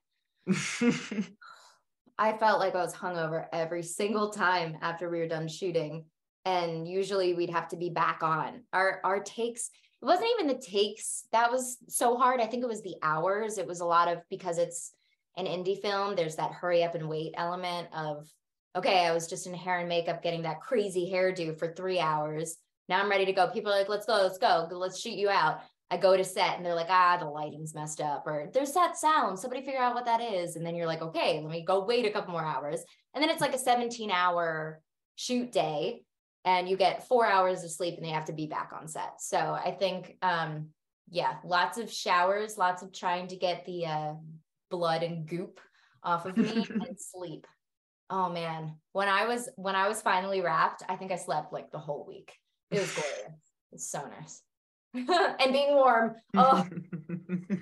I felt like I was hungover every single time after we were done shooting. And usually we'd have to be back on. Our takes, it wasn't even the takes that was so hard. I think it was the hours. It was a lot of, because it's an indie film, there's that hurry up and wait element of, okay, I was just in hair and makeup getting that crazy hairdo for 3 hours. Now I'm ready to go. People are like, let's go, let's shoot you out. I go to set and they're like, the lighting's messed up, or there's that sound, somebody figure out what that is. And then you're like, okay, let me go wait a couple more hours. And then it's like a 17-hour shoot day and you get 4 hours of sleep and they have to be back on set. So I think, lots of showers, lots of trying to get the blood and goop off of me and sleep. Oh man, when I was finally wrapped, I think I slept like the whole week. It was glorious. It's so nice. And being warm. Oh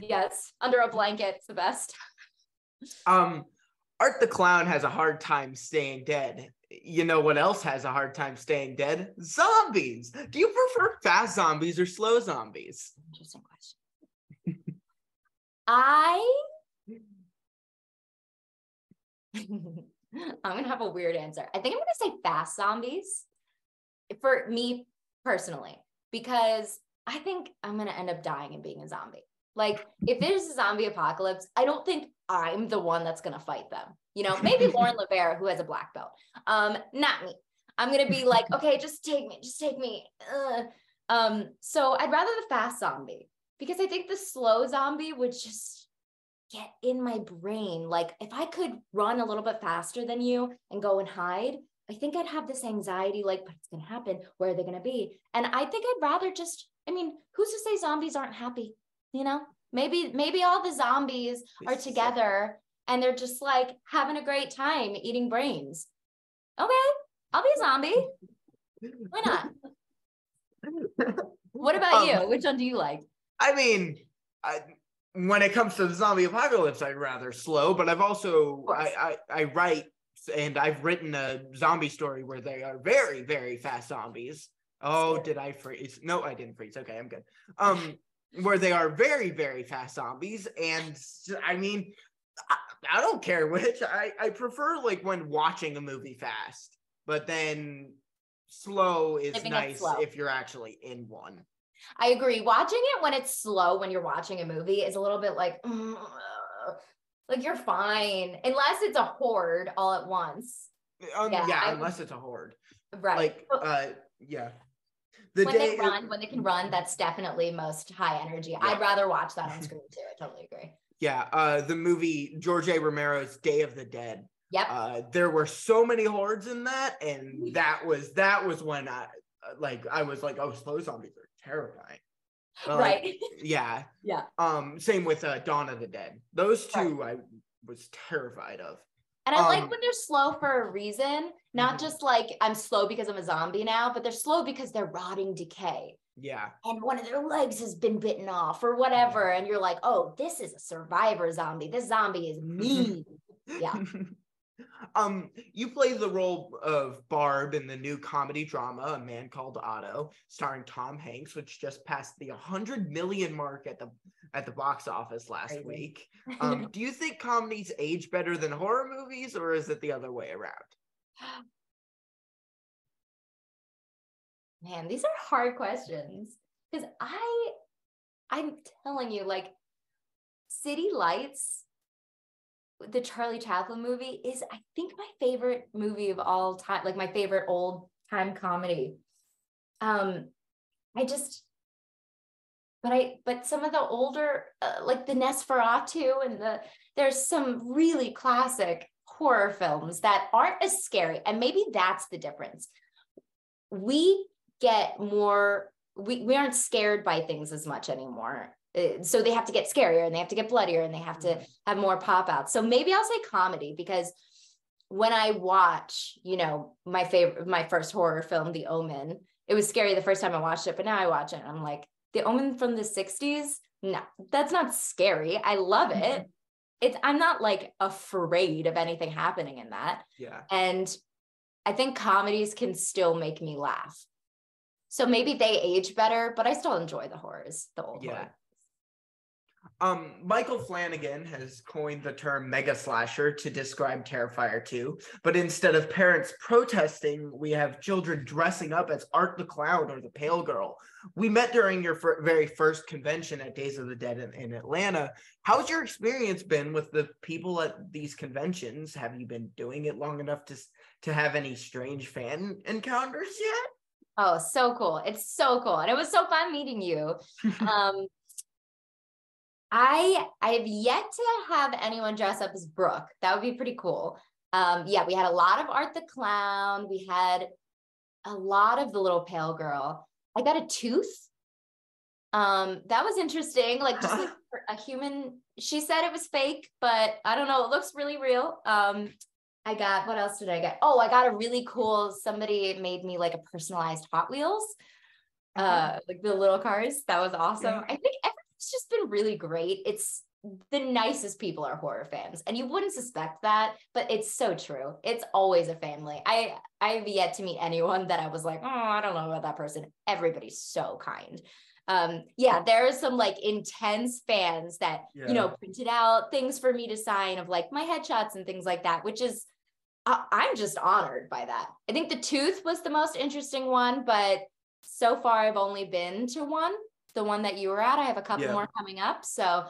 yes, under a blanket, it's the best. Art the Clown has a hard time staying dead. You know what else has a hard time staying dead? Zombies. Do you prefer fast zombies or slow zombies? Interesting question. I'm gonna have a weird answer. I think I'm gonna say fast zombies for me personally, because I think I'm gonna end up dying and being a zombie. Like, if there's a zombie apocalypse, I don't think I'm the one that's gonna fight them. You know, maybe Lauren Lavera, who has a black belt. Not me. I'm gonna be like, okay, just take me. So I'd rather the fast zombie, because I think the slow zombie would just get in my brain. Like, if I could run a little bit faster than you and go and hide, I think I'd have this anxiety, like, but it's gonna happen. Where are they gonna be? And I think I'd rather just, who's to say zombies aren't happy? You know, maybe all the zombies are together and they're just like having a great time eating brains. Okay, I'll be a zombie. Why not? What about you? Which one do you like? When it comes to the zombie apocalypse, I'd rather slow, but I've also, I write, and I've written a zombie story where they are very, very fast zombies. Oh, did I freeze? No, I didn't freeze. Okay, I'm good. Where they are very, very fast zombies. And I don't care which. I prefer like when watching a movie fast, but then slow is nice if you're actually in one. I agree. Watching it when it's slow, when you're watching a movie, is a little bit like you're fine. Unless it's a horde all at once. Unless it's a horde. Right. Yeah. When they can run, that's definitely most high energy. Yeah. I'd rather watch that on screen too. I totally agree. Yeah. The movie George A. Romero's Day of the Dead. Yep. There were so many hordes in that, and that was when I was like, oh, slow zombies are terrifying. Right. Yeah. Same with Dawn of the Dead. Those two I was terrified of. And I like when they're slow for a reason, not just like I'm slow because I'm a zombie now, but they're slow because they're rotting decay. Yeah. And one of their legs has been bitten off or whatever. And you're like, oh, this is a survivor zombie. This zombie is mean. Yeah. You play the role of Barb in the new comedy drama, A Man Called Otto, starring Tom Hanks, which just passed the 100 million mark at the box office last week. Do you think comedies age better than horror movies, or is it the other way around? Man, these are hard questions, because I'm telling you, like, City Lights, the Charlie Chaplin movie, is I think my favorite movie of all time, like my favorite old time comedy. But some of the older, like the Nosferatu and there's some really classic horror films that aren't as scary. And maybe that's the difference. We get more, we aren't scared by things as much anymore. So they have to get scarier and they have to get bloodier and they have to have more pop outs. So maybe I'll say comedy, because when I watch, my first horror film, The Omen, it was scary the first time I watched it, but now I watch it and I'm like, The Omen from the 60s? No, that's not scary. I love it. I'm not like afraid of anything happening in that. Yeah. And I think comedies can still make me laugh. So maybe they age better, but I still enjoy the horrors, the old horror. Michael Flanagan has coined the term mega slasher to describe Terrifier 2, but instead of parents protesting, we have children dressing up as Art the Clown or the Pale Girl. We met during your very first convention at Days of the Dead in Atlanta. How's your experience been with the people at these conventions? Have you been doing it long enough to have any strange fan encounters yet? Oh, so cool. It's so cool. And it was so fun meeting you. I have yet to have anyone dress up as Brooke. That would be pretty cool. Yeah, we had a lot of Art the Clown. We had a lot of the little pale girl. I got a tooth. That was interesting. Like just like a human. She said it was fake, but I don't know. It looks really real. What else did I get? Oh, I got a really cool, somebody made me like a personalized Hot Wheels. Like the little cars. That was awesome. Yeah. I think it's just been really great. It's the nicest people are horror fans, and you wouldn't suspect that, but it's so true. It's always a family. I have yet to meet anyone that I was like, oh, I don't know about that person. Everybody's so kind. Yeah, there are some like intense fans that, printed out things for me to sign of like my headshots and things like that, which is, I'm just honored by that. I think the tooth was the most interesting one, but so far I've only been to one. The one that you were at. I have a couple more coming up, so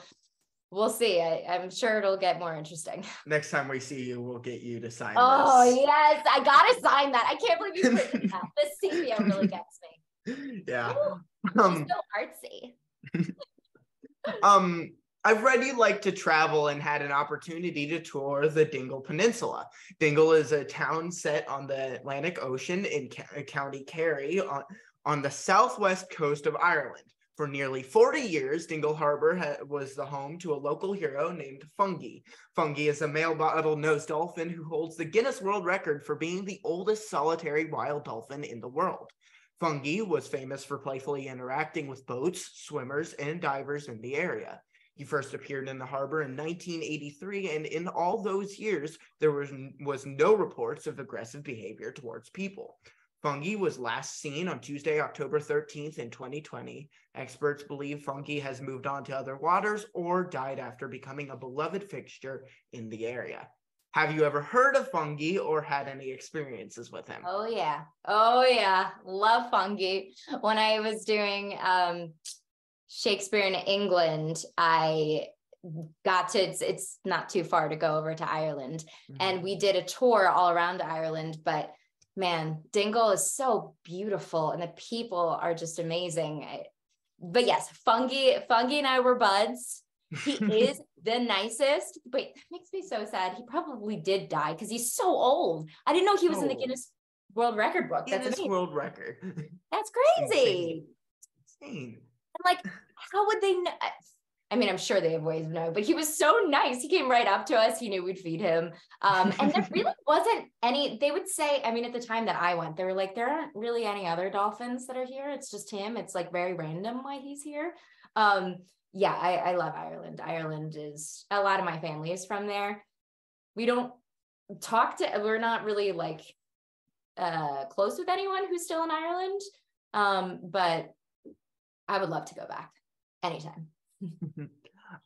we'll see. I'm sure it'll get more interesting. Next time we see you, we'll get you to sign this. this. Yes, I gotta sign that. I can't believe you printed that. The sepia really gets me. Yeah. She's so artsy. I've read you like to travel and had an opportunity to tour the Dingle Peninsula. Dingle is a town set on the Atlantic Ocean in County Kerry on the southwest coast of Ireland. For nearly 40 years, Dingle Harbor was the home to a local hero named Fungi. Fungi is a male bottlenose dolphin who holds the Guinness World Record for being the oldest solitary wild dolphin in the world. Fungi was famous for playfully interacting with boats, swimmers, and divers in the area. He first appeared in the harbor in 1983, and in all those years, there was no reports of aggressive behavior towards people. Fungi was last seen on Tuesday, October 13th in 2020. Experts believe Fungi has moved on to other waters or died after becoming a beloved fixture in the area. Have you ever heard of Fungi or had any experiences with him? Oh, yeah. Love Fungi. When I was doing Shakespeare in England, I got to, it's not too far to go over to Ireland. And we did a tour all around Ireland, but man, Dingle is so beautiful and the people are just amazing. But yes, Fungi and I were buds. He is the nicest, but that makes me so sad. He probably did die because he's so old. I didn't know he was in the Guinness World Record book. That's Guinness amazing. World Record. That's crazy. Insane. And like, how would they know? I mean, I'm sure they have ways of knowing, but he was so nice. He came right up to us. He knew we'd feed him. And there really wasn't any, they would say, I mean, at the time that I went, they were like, there aren't really any other dolphins that are here. It's just him. It's like very random why he's here. Yeah, I love Ireland. Ireland is, a lot of my family is from there. We don't we're not really like close with anyone who's still in Ireland. But I would love to go back anytime.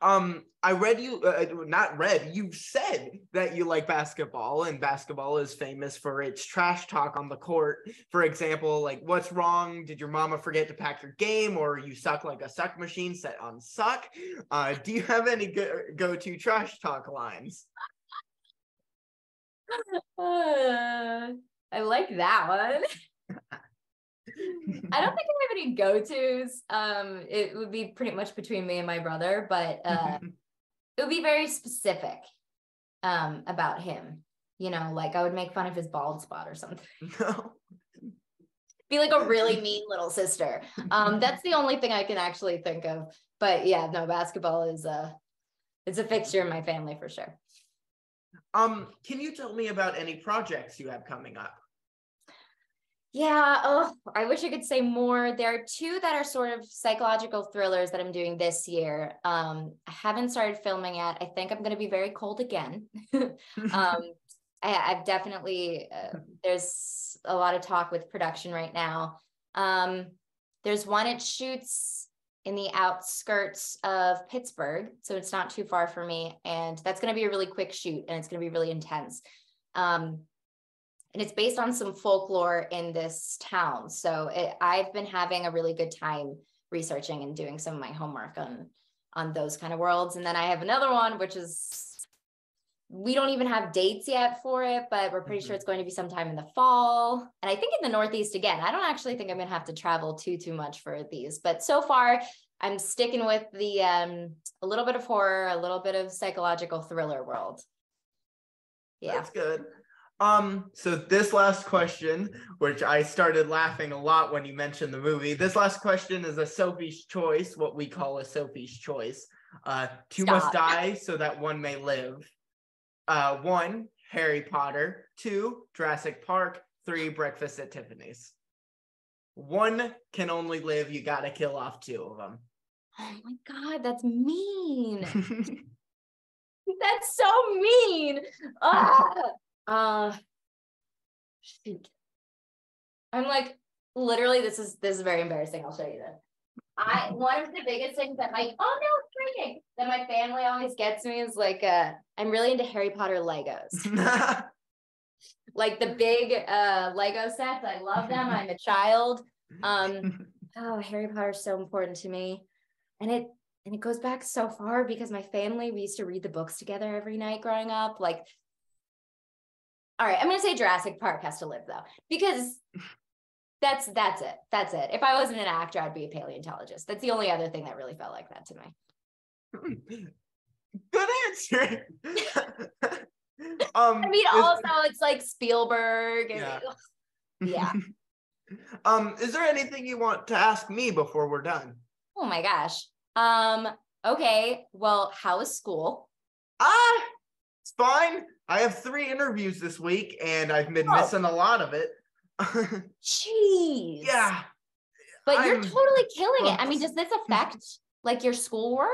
I read you, not read, you said that you like basketball, and basketball is famous for its trash talk on the court. For example, like, what's wrong? Did your mama forget to pack your game, or you suck like a suck machine set on suck? Do you have any go-to trash talk lines? I like that one. I don't think I have any go-tos. It would be pretty much between me and my brother, but it would be very specific about him. You know, like I would make fun of his bald spot or something. No. Be like a really mean little sister. That's the only thing I can actually think of. But yeah, no, basketball is it's a fixture in my family for sure. Can you tell me about any projects you have coming up? Yeah, oh, I wish I could say more. There are two that are sort of psychological thrillers that I'm doing this year. I haven't started filming yet. I think I'm going to be very cold again. I've definitely, there's a lot of talk with production right now. There's one, it shoots in the outskirts of Pittsburgh, so it's not too far for me. And that's going to be a really quick shoot, and it's going to be really intense. And it's based on some folklore in this town. So I've been having a really good time researching and doing some of my homework on those kind of worlds. And then I have another one, which is, we don't even have dates yet for it, but we're pretty sure it's going to be sometime in the fall. And I think in the Northeast again. I don't actually think I'm going to have to travel too much for these. But so far, I'm sticking with the a little bit of horror, a little bit of psychological thriller world. Yeah. That's good. So this last question, which I started laughing a lot when you mentioned the movie, this last question is a Sophie's choice, what we call a Sophie's choice. Two must die so that one may live. 1, Harry Potter. 2, Jurassic Park. 3, Breakfast at Tiffany's. 1 can only live. You gotta kill off 2 of them. Oh my God, that's mean. That's so mean. Shoot. I'm like, literally, this is very embarrassing. I'll show you this. One of the biggest things that that my family always gets me is like, I'm really into Harry Potter Legos. Like the big Lego sets. I love them. I'm a child. Harry Potter is so important to me. And it goes back so far because my family, we used to read the books together every night growing up. Like, all right, I'm going to say Jurassic Park has to live, though, because that's it. That's it. If I wasn't an actor, I'd be a paleontologist. That's the only other thing that really felt like that to me. Good answer. I mean, also, it's like Spielberg. And, yeah. Is there anything you want to ask me before we're done? Oh, my gosh. Okay, well, how is school? It's fine. I have 3 interviews this week, and I've been missing a lot of it. Jeez. Yeah. But you're totally killing it. I mean, does this affect like your schoolwork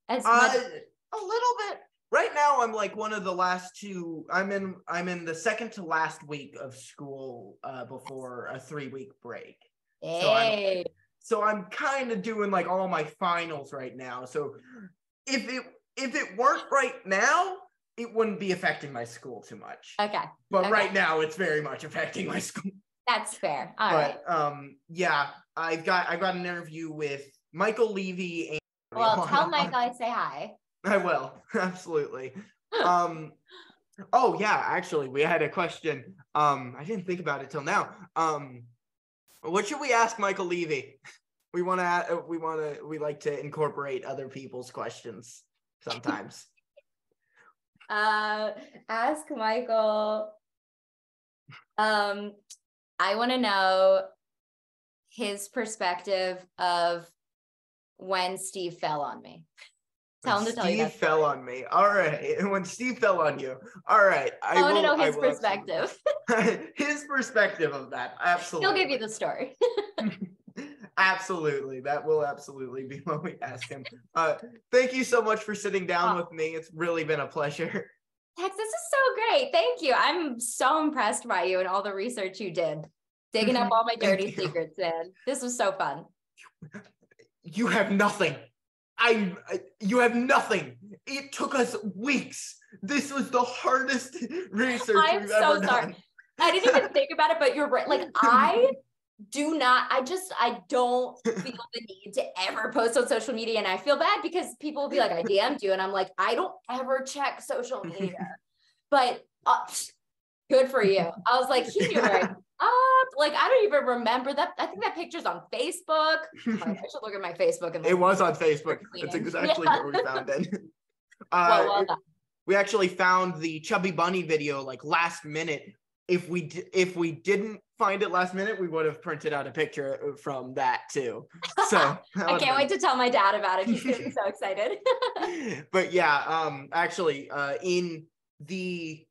as much? A little bit. Right now, I'm like one of the last 2. I'm in the second to last week of school before a 3-week break. Hey. So I'm kind of doing like all my finals right now. So if it weren't right now, it wouldn't be affecting my school too much. Okay. But right now, it's very much affecting my school. That's fair. All right. Yeah, I got an interview with Michael Levy. And well, tell Michael I say hi. I will. Absolutely. Oh yeah, actually, we had a question. I didn't think about it till now. What should we ask Michael Levy? We like to incorporate other people's questions sometimes. Ask Michael. I want to know his perspective of when Steve fell on me. Tell him to tell you that. Steve fell on me. All right. When Steve fell on you. All right. I want to know his perspective. His perspective of that. Absolutely. He'll give you the story. Absolutely. That will absolutely be what we ask him. Thank you so much for sitting down with me. It's really been a pleasure. Tex, this is so great. Thank you. I'm so impressed by you and all the research you did. Digging up all my dirty secrets, man. This was so fun. You have nothing. You have nothing. It took us weeks. This was the hardest research I'm we've so ever sorry. done. I didn't even think about it, but you're right. Like I don't feel the need to ever post on social media. And I feel bad because people will be like, I DM'd you. And I'm like, I don't ever check social media, but good for you. I was like, he knew where I was up. Like, I don't even remember that. I think that picture's on Facebook. I should look at my Facebook. And it was on Facebook. That's exactly where we found it. Well done. We actually found the Chubby Bunny video like last minute. If we didn't find it last minute, we would have printed out a picture from that too. So I can't wait to tell my dad about it. He's gonna be so excited. But yeah, actually, in the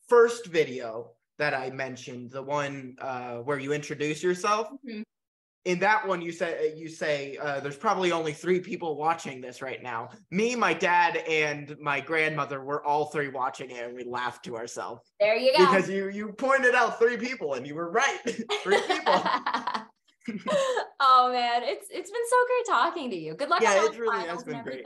first video that I mentioned, the one where you introduce yourself. Mm-hmm. In that one, you say there's probably only 3 people watching this right now. Me, my dad, and my grandmother were all 3 watching it, and we laughed to ourselves. There you go. Because you pointed out 3 people, and you were right. 3 people. Oh man, it's been so great talking to you. Good luck. Yeah, on it really has been great.